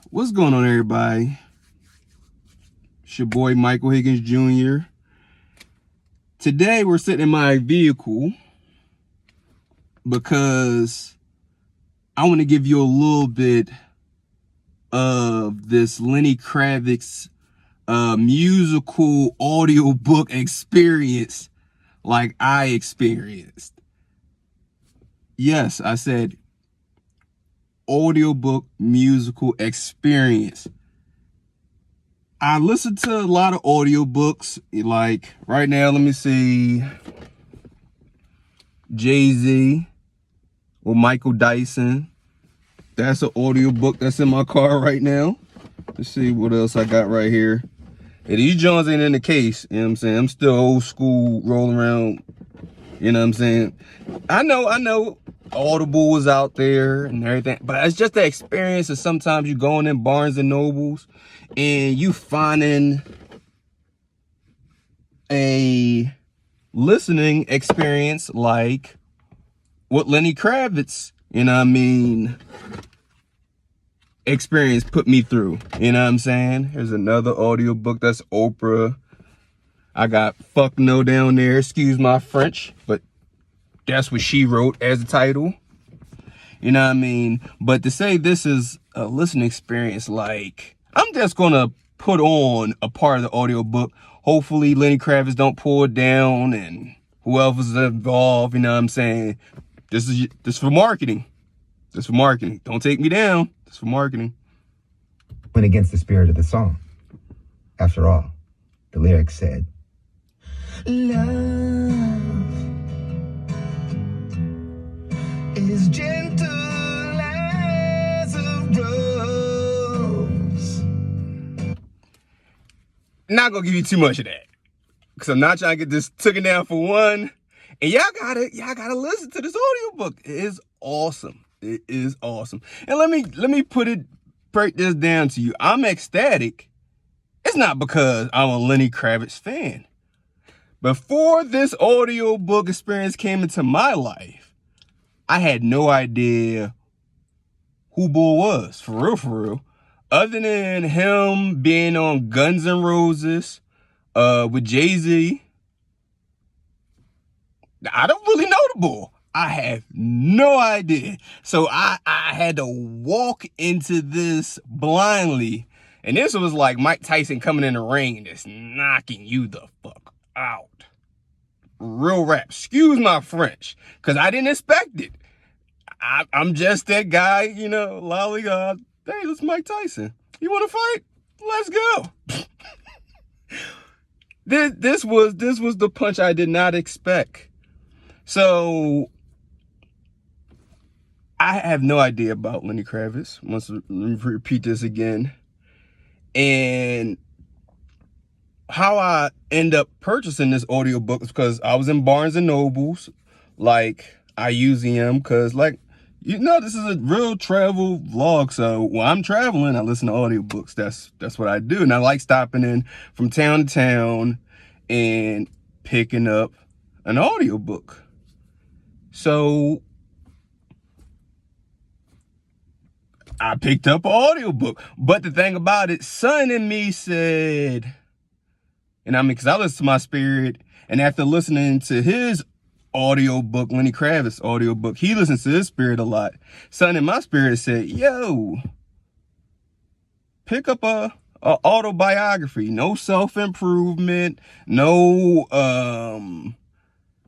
What's going on, everybody? It's your boy Michael Higgins Jr. Today we're sitting in my vehicle because I want to give you a little bit of this Lenny Kravits musical audiobook experience like I experienced. Yes, I said audiobook musical experience. I listen to a lot of audiobooks. Like right now, let me see, Jay-Z or Michael Dyson. That's an audiobook that's in my car right now. Let's see what else I got right here. And these Jones ain't in the case, you know what I'm saying? I'm still old school, rolling around, you know what I'm saying? I know Audible is out there and everything, but it's just the experience of sometimes you going in Barnes and Nobles and you finding a listening experience like what Lenny Kravitz, you know what I mean, experience put me through, you know what I'm saying? Here's another audiobook, that's Oprah. I got Fuck No down there, excuse my French, but that's what she wrote as the title, you know what I mean? But to say this is a listening experience, like, I'm just gonna put on a part of the audiobook. Hopefully Lenny Kravitz don't pull it down and whoever's involved, you know what I'm saying? This is for marketing. This is for marketing. Don't take me down. This is for marketing. Went against the spirit of the song. After all, the lyrics said, "Love is gentle as a rose." Not gonna give you too much of that, because I'm not trying to get this taken down for one. And y'all gotta listen to this audiobook. It is awesome. It is awesome. And let me break this down to you. I'm ecstatic. It's not because I'm a Lenny Kravitz fan. Before this audiobook experience came into my life, I had no idea who Bull was, for real. Other than him being on Guns N' Roses with Jay-Z, I don't really know the Bull. I have no idea. So I had to walk into this blindly. And this was like Mike Tyson coming in the ring and just knocking you the fuck out. Real rap. Excuse my French, because I didn't expect it. I'm just that guy, you know, lollygod. Hey, this is Mike Tyson. You want to fight? Let's go. This was the punch I did not expect. So I have no idea about Lenny Kravitz. Let me repeat this again. And how I end up purchasing this audiobook is because I was in Barnes and Nobles. Like, I usually am, because, like, you know, this is a real travel vlog. So when I'm traveling, I listen to audiobooks. That's what I do. And I like stopping in from town to town and picking up an audiobook. So I picked up an audiobook. But the thing about it, son in me said, and I mean, because I listen to my spirit, and after listening to his audiobook, Lenny Kravitz audiobook, he listens to his spirit a lot. Son in my spirit said, yo, pick up a autobiography. No self-improvement, no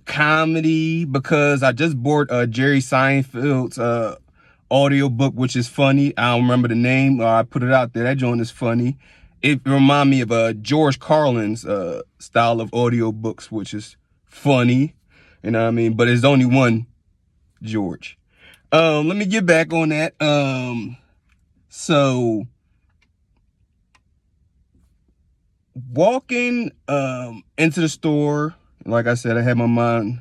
comedy, because I just bought Jerry Seinfeld's audiobook, which is funny. I don't remember the name. I put it out there. That joint is funny. It reminds me of George Carlin's style of audiobooks, which is funny. You know what I mean? But there's only one George. Let me get back on that. So walking into the store, like I said, I had my mind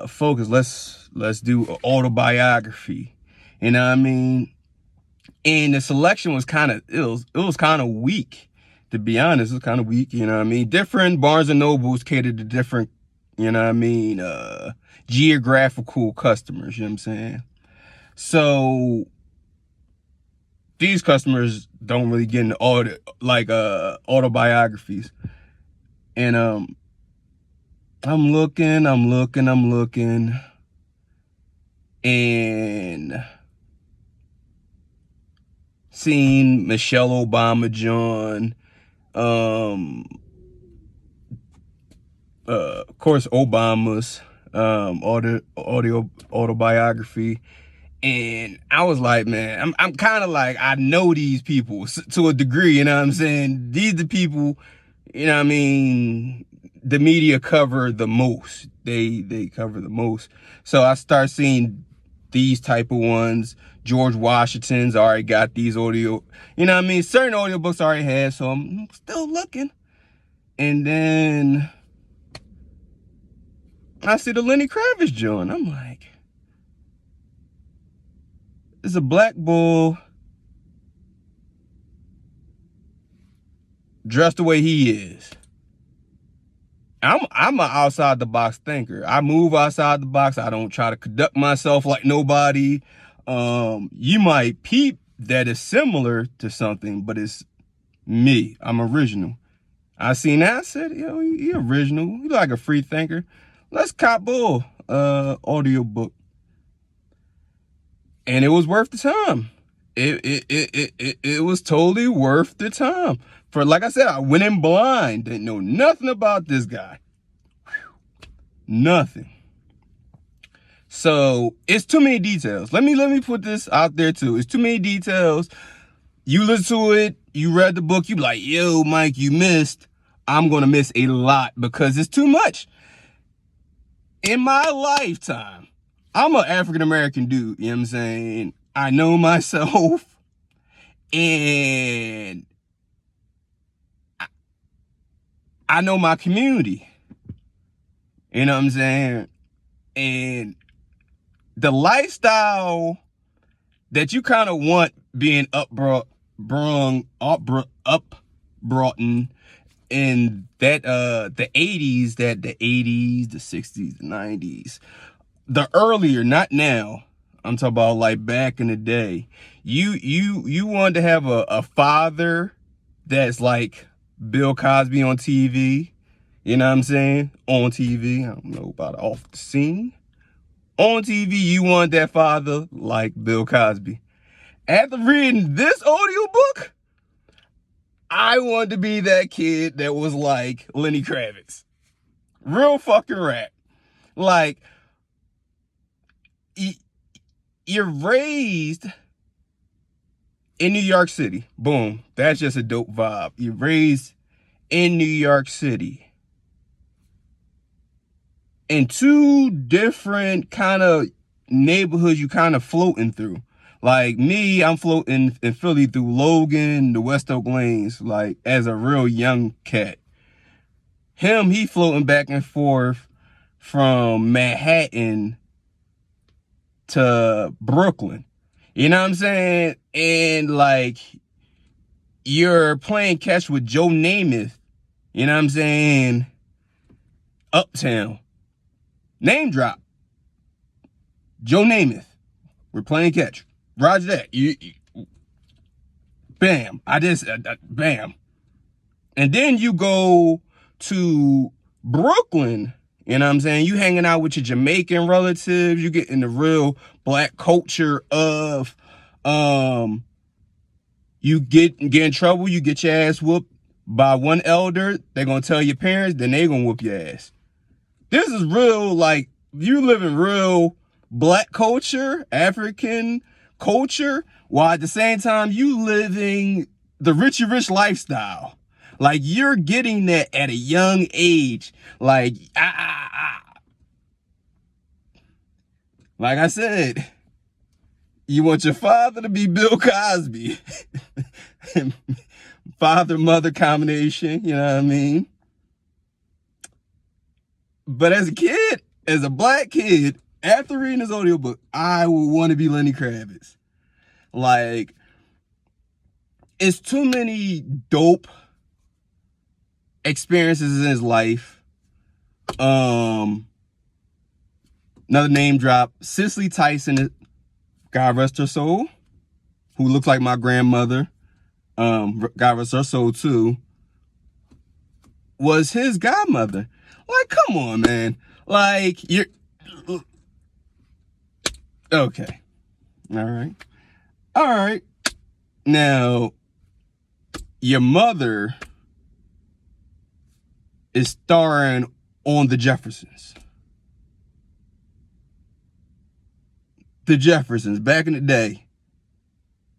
focused. Let's do an autobiography. You know what I mean? And the selection was kind of, it was kind of weak, to be honest. It was kind of weak, you know what I mean? Different Barnes and Nobles cater to different, you know what I mean, geographical customers, you know what I'm saying? So these customers don't really get into autobiographies. And I'm looking, and seeing Michelle Obama, John, of course, Obama's autobiography. And I was like, man, I'm kind of like, I know these people to a degree, you know what I'm saying? These the people, you know what I mean, the media cover the most. They cover the most. So I start seeing these type of ones. George Washington's already got these audio, you know what I mean? Certain audiobooks already have, so I'm still looking. And then I see the Lenny Kravitz joint. I'm like, it's a black bull dressed the way he is. I'm an outside the box thinker. I move outside the box. I don't try to conduct myself like nobody. You might peep that it's similar to something, but it's me. I'm original. I seen that. I said, yo, he original. You like a free thinker. Let's cop bull audiobook. And it was worth the time. It was totally worth the time. For, like I said, I went in blind. Didn't know nothing about this guy. Nothing. So it's too many details. Let me put this out there too. It's too many details. You listen to it, you read the book, you be like, yo, Mike, you missed. I'm gonna miss a lot because it's too much. In my lifetime, I'm an African-American dude, you know what I'm saying? I know myself, and I know my community. You know what I'm saying? And the lifestyle that you kind of want being upbrought in that the 80s, the 60s, the 90s, the earlier, not now. I'm talking about like back in the day. You wanted to have a father that's like Bill Cosby on TV. You know what I'm saying? On TV. I don't know about off the scene. On TV, you want that father like Bill Cosby. After reading this audiobook, I wanted to be that kid that was like Lenny Kravitz. Real fucking rap. Like, you're raised in New York City. Boom. That's just a dope vibe. You're raised in New York City. In two different kind of neighborhoods you kind of floating through. Like me, I'm floating in Philly through Logan, the West Oak lanes, like as a real young cat. Him, he floating back and forth from Manhattan to Brooklyn. You know what I'm saying? And like, you're playing catch with Joe Namath. You know what I'm saying? Uptown. Name drop. Joe Namath. We're playing catch. Roger that. Bam. Bam. And then you go to Brooklyn. You know what I'm saying? You hanging out with your Jamaican relatives. You get in the real black culture of, you get in trouble. You get your ass whooped by one elder. They're going to tell your parents. Then they going to whoop your ass. This is real, like, you live in real black culture, African culture, while at the same time you living the Richie Rich lifestyle. Like, you're getting that at a young age. Like, like I said, you want your father to be Bill Cosby. Father-mother combination, you know what I mean? But as a kid, as a black kid, after reading this audiobook, I would want to be Lenny Kravitz. Like, it's too many dope experiences in his life. Another name drop, Cicely Tyson, God rest her soul. who looks like my grandmother, God rest her soul too, was his godmother. Like, come on, man. Like, you're... Okay. All right. All right. Now, your mother is starring on The Jeffersons. The Jeffersons, back in the day.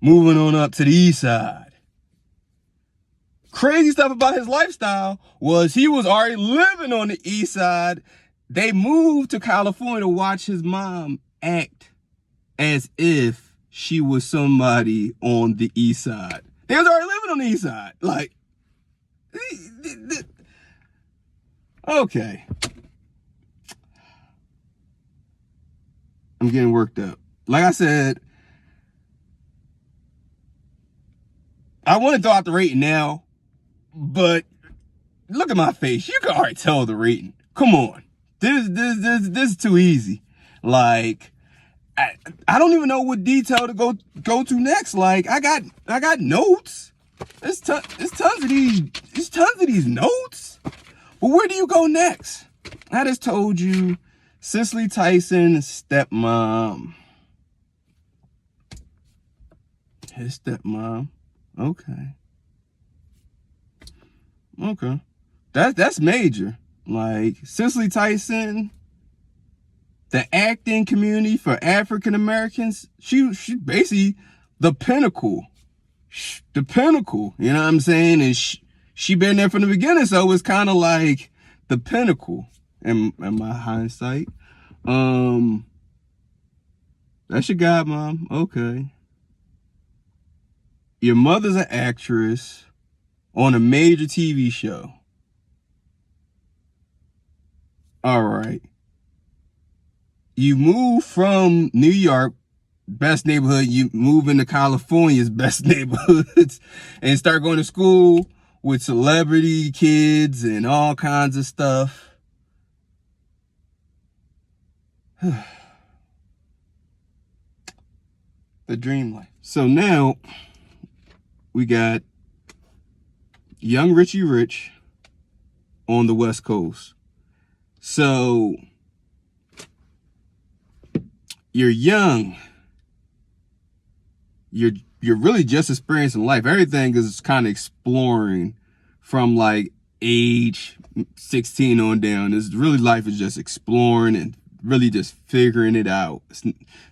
Moving on up to the east side. Crazy stuff about his lifestyle was he was already living on the east side. They moved to California to watch his mom act as if she was somebody on the east side. They was already living on the east side. Like, okay. I'm getting worked up. Like I said, I want to throw out the rating now, but look at my face. You can already tell the rating. Come on. This is too easy. Like, I don't even know what detail to go to next. Like, I got notes. There's tons of these notes. But where do you go next? I just told you, Cicely Tyson's stepmom. His stepmom. Okay. That's major. Like, Cicely Tyson, the acting community for African Americans, she basically the pinnacle. The pinnacle, you know what I'm saying? And she been there from the beginning, so it's kind of like the pinnacle in my hindsight. That's your godmom. Okay. Your mother's an actress on a major TV show. All right. You move from New York, best neighborhood, you move into California's best neighborhoods and start going to school with celebrity kids and all kinds of stuff. The dream life. So now we got young Richie Rich on the West Coast. So you're young. You're really just experiencing life. Everything is kind of exploring from like age 16 on down. It's really, life is just exploring and really just figuring it out.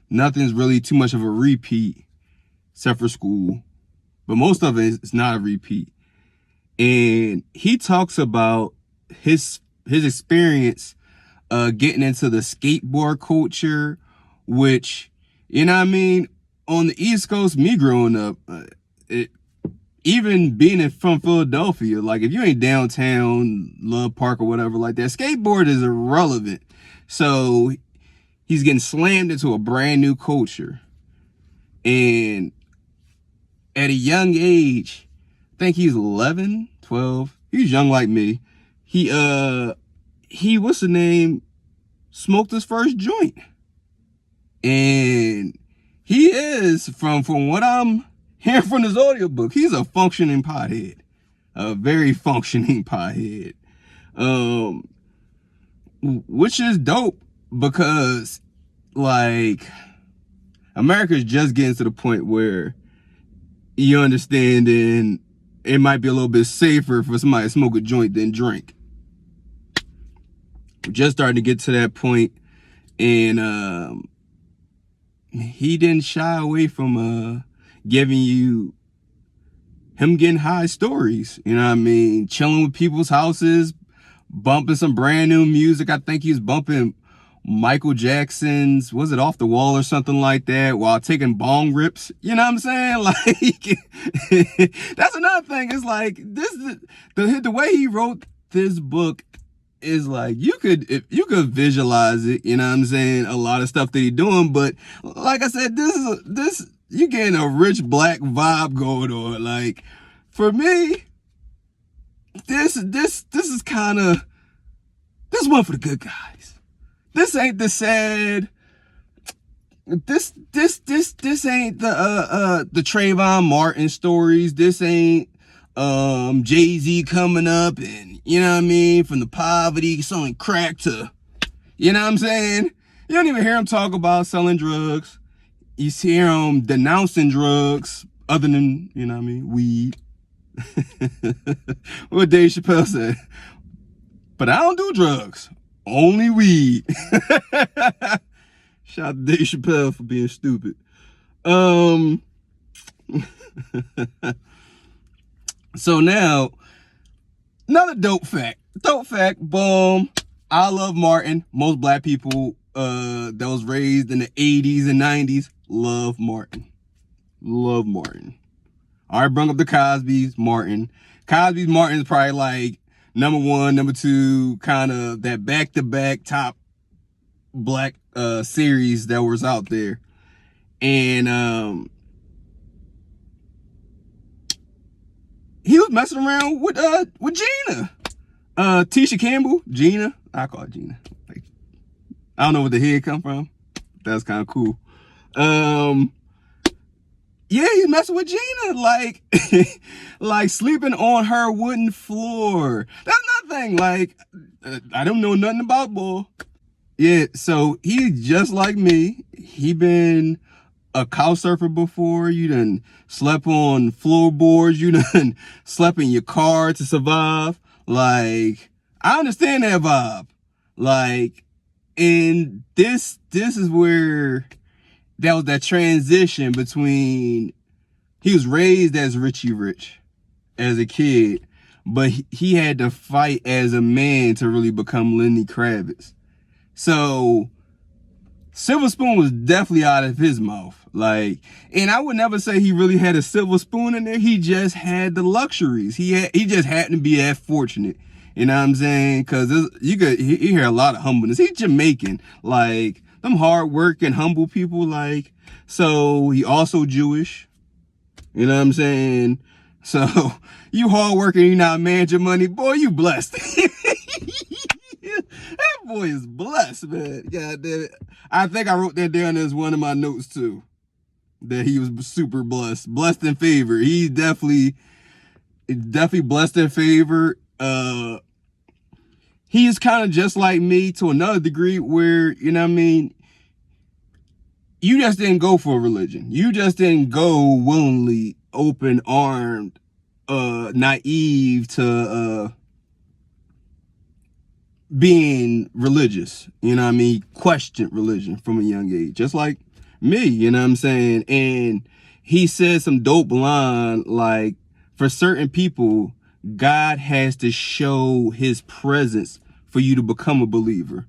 Nothing's really too much of a repeat except for school. But most of it is not a repeat. And he talks about his experience getting into the skateboard culture, which, you know what I mean, on the East Coast, me growing up, even being from Philadelphia, like if you ain't downtown, Love Park or whatever like that, skateboard is irrelevant. So he's getting slammed into a brand new culture. And at a young age, I think he's 11, 12. He's young like me. He what's the name? Smoked his first joint. And he is, from what I'm hearing from this audiobook, he's a functioning pothead. A very functioning pothead. Which is dope because, like, America's just getting to the point where you understand, and it might be a little bit safer for somebody to smoke a joint than drink. We're just starting to get to that point, and he didn't shy away from giving you him getting high stories. You know what I mean? Chilling with people's houses, bumping some brand new music. I think he was bumping Michael Jackson's, was it Off the Wall or something like that, while taking bong rips. You know what I'm saying? Like, that's another thing. It's like, the way he wrote this book is like, you could visualize it, you know what I'm saying? A lot of stuff that he's doing, but like I said, this you getting a rich black vibe going on. Like, for me, this is kind of, this one for the good guys. This ain't the sad, This ain't the Trayvon Martin stories. This ain't Jay-Z coming up and, you know what I mean, from the poverty selling crack to, you know what I'm saying? You don't even hear him talk about selling drugs. You hear him denouncing drugs other than, you know what I mean, weed. What Dave Chappelle said. But I don't do drugs. Only weed. Shout out to Dave Chappelle for being stupid. So now, another dope fact. Boom. I love Martin. Most black people that was raised in the 80s and 90s love Martin. Love Martin. I already brought up the Cosby's, Martin. Cosby's, Martin is probably like number one, number two, kind of that back-to-back top black series that was out there. And he was messing around with Gina. Tisha Campbell, Gina. I call it Gina. Like, I don't know where the head come from. That's kind of cool. Yeah, he's messing with Gina, like, like sleeping on her wooden floor. That's nothing. Like, I don't know nothing about boy. Yeah, so he's just like me. He been a couch surfer before. You done slept on floorboards. You done slept in your car to survive. Like, I understand that vibe. Like, and this is where that was that transition between, he was raised as Richie Rich as a kid, but he had to fight as a man to really become Lenny Kravitz. So silver spoon was definitely out of his mouth. Like, and I would never say he really had a silver spoon in there. He just had the luxuries. He just happened to be that fortunate. You know what I'm saying? Cause you hear a lot of humbleness. He's Jamaican. Like, them hard-working, humble people, like, so he also Jewish. You know what I'm saying? So, you hard-working, you not managing money, boy, you blessed. That boy is blessed, man. God damn it. I think I wrote that down as one of my notes, too. That he was super blessed. Blessed in favor. He's definitely blessed in favor. He is kind of just like me to another degree where, you know what I mean, you just didn't go for a religion. You just didn't go willingly, open-armed, naive to being religious. You know what I mean? Questioned religion from a young age. Just like me, you know what I'm saying? And he said some dope line, like, for certain people, God has to show his presence for you to become a believer.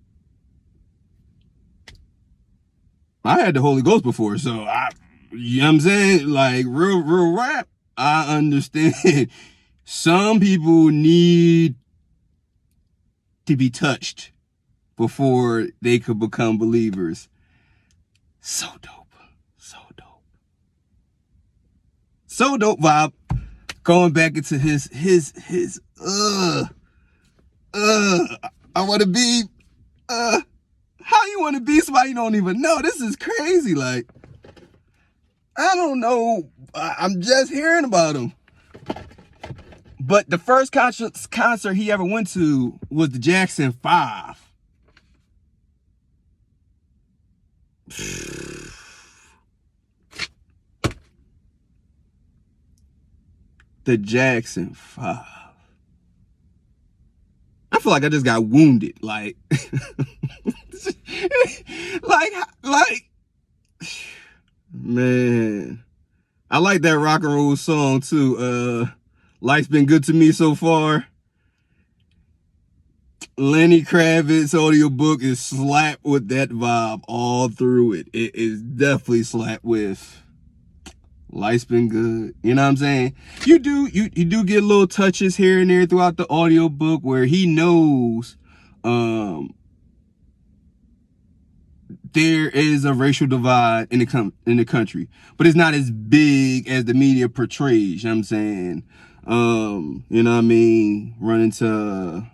I had the Holy Ghost before, so you know what I'm saying? Like, real rap, I understand. Some people need to be touched before they could become believers. So dope. So dope vibe. Going back into his I want to be, how you want to be somebody you don't even know? This is crazy. Like, I don't know. I'm just hearing about him. But the first concert he ever went to was the Jackson 5. The Jackson 5. I feel like I just got wounded. Like, like, man. I like that rock and roll song too. Life's Been Good to Me So Far. Lenny Kravitz audiobook is slapped with that vibe all through it. It is definitely slapped with Life's Been Good. You know what I'm saying? You do get little touches here and there throughout the audiobook where he knows there is a racial divide in the country, but it's not as big as the media portrays. You know what I'm saying? You know what I mean? Run into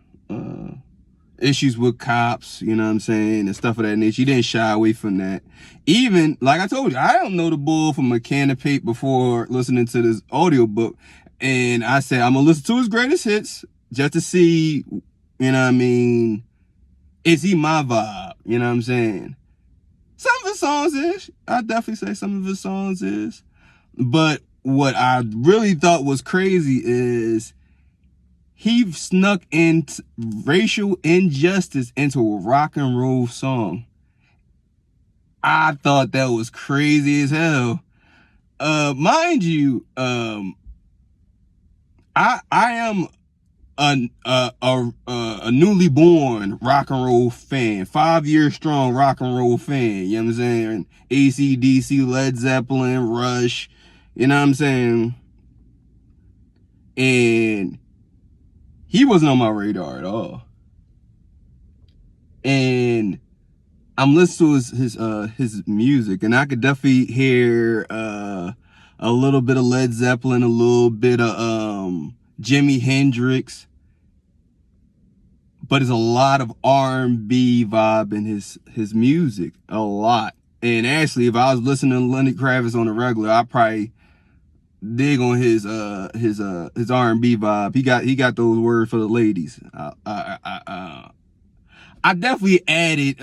issues with cops, you know what I'm saying, and stuff of that nature. He didn't shy away from that. Even, like I told you, I don't know the bull from a can of paint before listening to this audiobook. And I said, I'm going to listen to his greatest hits just to see, you know what I mean, is he my vibe? You know what I'm saying? Some of his songs is. I definitely say some of his songs is. But what I really thought was crazy is he snuck in racial injustice into a rock and roll song. I thought that was crazy as hell. Mind you, I am a newly born rock and roll fan, 5 years strong rock and roll fan. You know what I'm saying? AC/DC, Led Zeppelin, Rush. You know what I'm saying? And he wasn't on my radar at all. And I'm listening to his music, and I could definitely hear a little bit of Led Zeppelin, a little bit of Jimi Hendrix, but there's a lot of R&B vibe in his music, a lot. And actually, if I was listening to Lenny Kravitz on the regular, I'd probably dig on his R&B vibe. He got those words for the ladies. I definitely added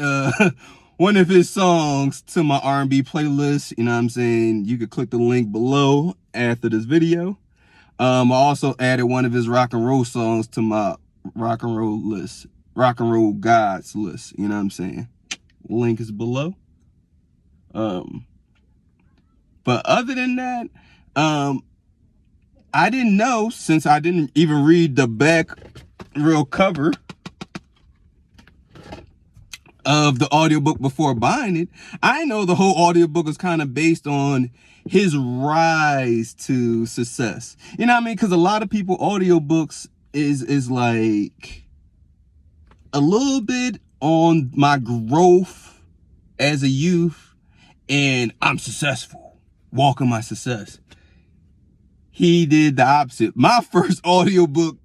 one of his songs to my R&B playlist. You know what I'm saying? You could click the link below after this video. I also added one of his rock and roll songs to my rock and roll list, rock and roll gods list. You know what I'm saying? Link is below. But other than that, I didn't know, since I didn't even read the back real cover of the audiobook before buying it. I know the whole audiobook is kind of based on his rise to success. You know what I mean? Because a lot of people, audiobooks is like a little bit on my growth as a youth, and I'm successful, walking my success. He did the opposite. My first audiobook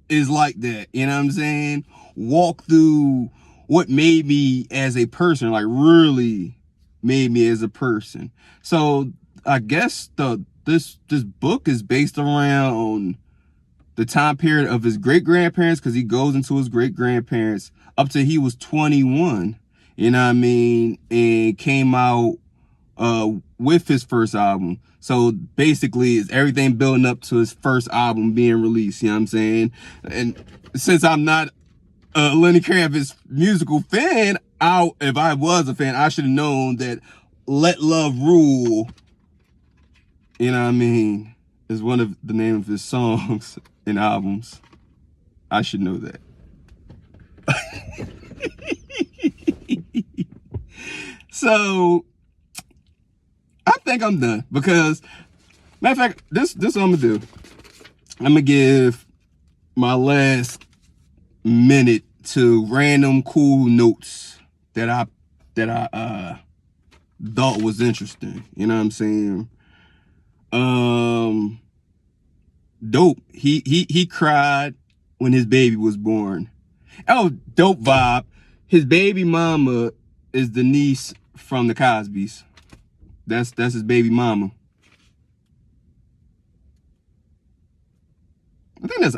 is like that. You know what I'm saying? Walk through what made me as a person, like really made me as a person. So I guess this book is based around the time period of his great-grandparents, because he goes into his great-grandparents up to he was 21, you know what I mean, and came out with his first album. So basically it's everything building up to his first album being released, you know what I'm saying? And since I'm not a Lenny Kravitz musical fan, if I was a fan, I should have known that Let Love Rule, you know what I mean, is one of the name of his songs and albums. I should know that. So I think I'm done, because matter of fact, this what I'm gonna do. I'm gonna give my last minute to random cool notes that I thought was interesting. You know what I'm saying? Dope. He cried when his baby was born. Oh, dope vibe. His baby mama is the niece from the Cosbys. That's his baby mama. I think that's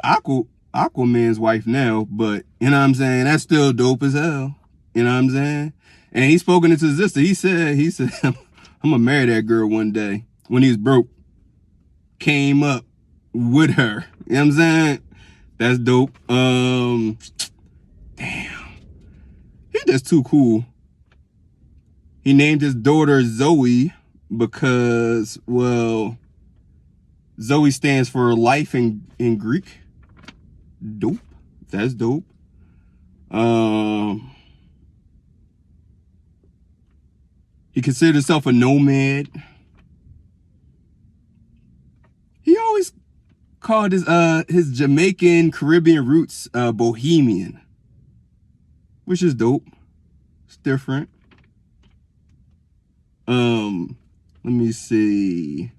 Aquaman's wife now, but you know what I'm saying? That's still dope as hell. You know what I'm saying? And he's spoken into existence. He said, I'm gonna marry that girl one day when he was broke. Came up with her. You know what I'm saying? That's dope. Damn. He just too cool. He named his daughter Zoe because, well, Zoe stands for life in Greek. Dope. That's dope. He considered himself a nomad. He always called his Jamaican Caribbean roots bohemian, which is dope. It's different. Let me see.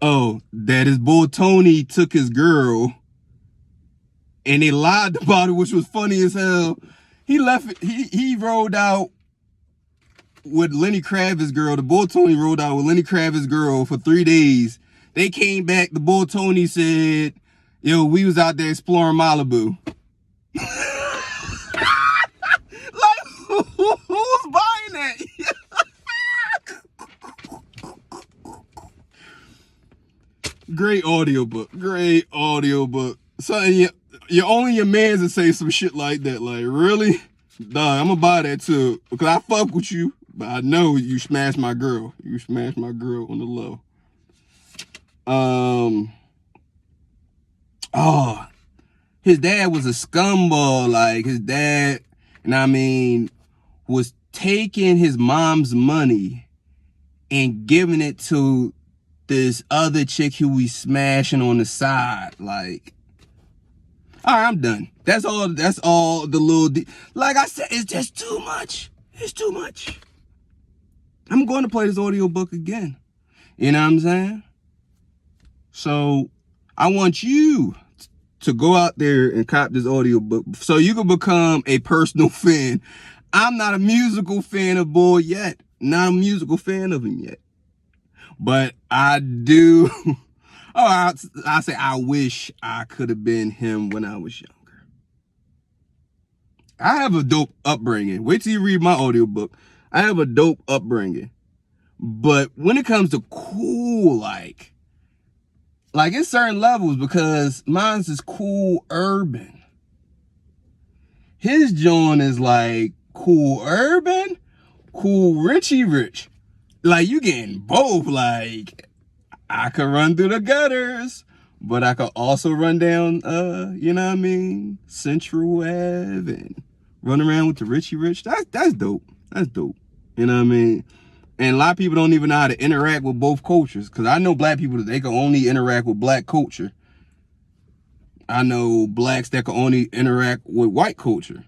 Oh, that his bull Tony took his girl and they lied about it, which was funny as hell. He left. He rode out with Lenny Kravits' girl. The boy Tony rode out with Lenny Kravits' girl for 3 days. They came back. The boy Tony said, "Yo, we was out there exploring Malibu." Like, who's buying that? Great audiobook. Great audiobook. Something you're only your mans to say some shit like that. Like, really? Dog, I'm gonna buy that too. Because I fuck with you, but I know you smashed my girl. You smashed my girl on the low. Oh, his dad was a scumbag. Like, his dad, and I mean, was taking his mom's money and giving it to this other chick who we smashing on the side. Like, all right, I'm done. That's all the little, like I said, it's just too much. It's too much. I'm going to play this audiobook again. You know what I'm saying? So I want you to go out there and cop this audiobook so you can become a personal fan. I'm not a musical fan of Boy yet. Not a musical fan of him yet. But I do. I say I wish I could have been him when I was younger. I have a dope upbringing. Wait till you read my audiobook. I have a dope upbringing. But when it comes to cool, like it's certain levels, because mine's is cool urban. His joint is like cool urban, cool Richie Rich. Like, you getting both. Like, I could run through the gutters, but I could also run down, you know what I mean, Central Ave and run around with the Richie Rich. That's dope. That's dope. You know what I mean? And a lot of people don't even know how to interact with both cultures. Because I know black people, they can only interact with black culture. I know blacks that can only interact with white culture.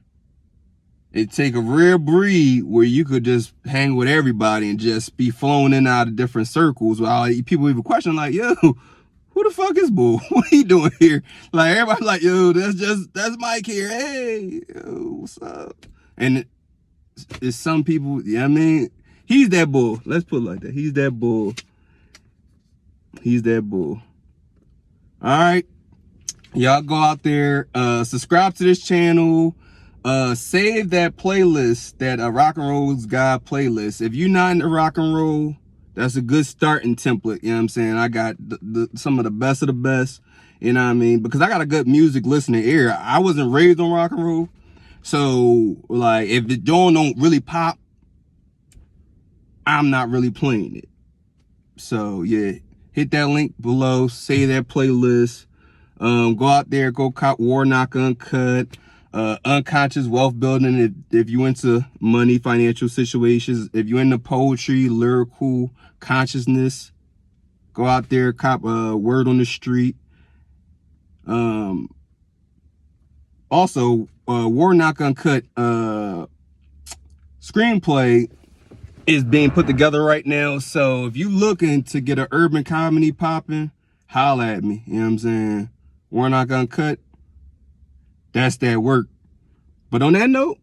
It take a rare breed where you could just hang with everybody and just be flown in and out of different circles. While people even question, like, yo, who the fuck is Bull? What are you doing here? Like, everybody like, yo, that's Mike here. Hey, yo, what's up? And it's some people, you know what I mean? He's that bull. Let's put it like that. He's that bull. He's that bull. All right. Y'all go out there, subscribe to this channel. Save that playlist, that Rock and Roll's God playlist. If you're not into rock and roll, that's a good starting template. You know what I'm saying? I got some of the best, you know what I mean? Because I got a good music listening ear. I wasn't raised on rock and roll. So, like, if the joint don't really pop, I'm not really playing it. So, yeah, hit that link below, save that playlist. Go out there, go cop Warnock Uncut. Unconscious wealth building, if you into money, financial situations, if you're into poetry, lyrical consciousness, go out there, cop Word on the Street. Also, Warnock Uncut screenplay is being put together right now. So if you looking to get an urban comedy popping, holla at me. You know what I'm saying? Warnock Uncut. That's that work. But on that note,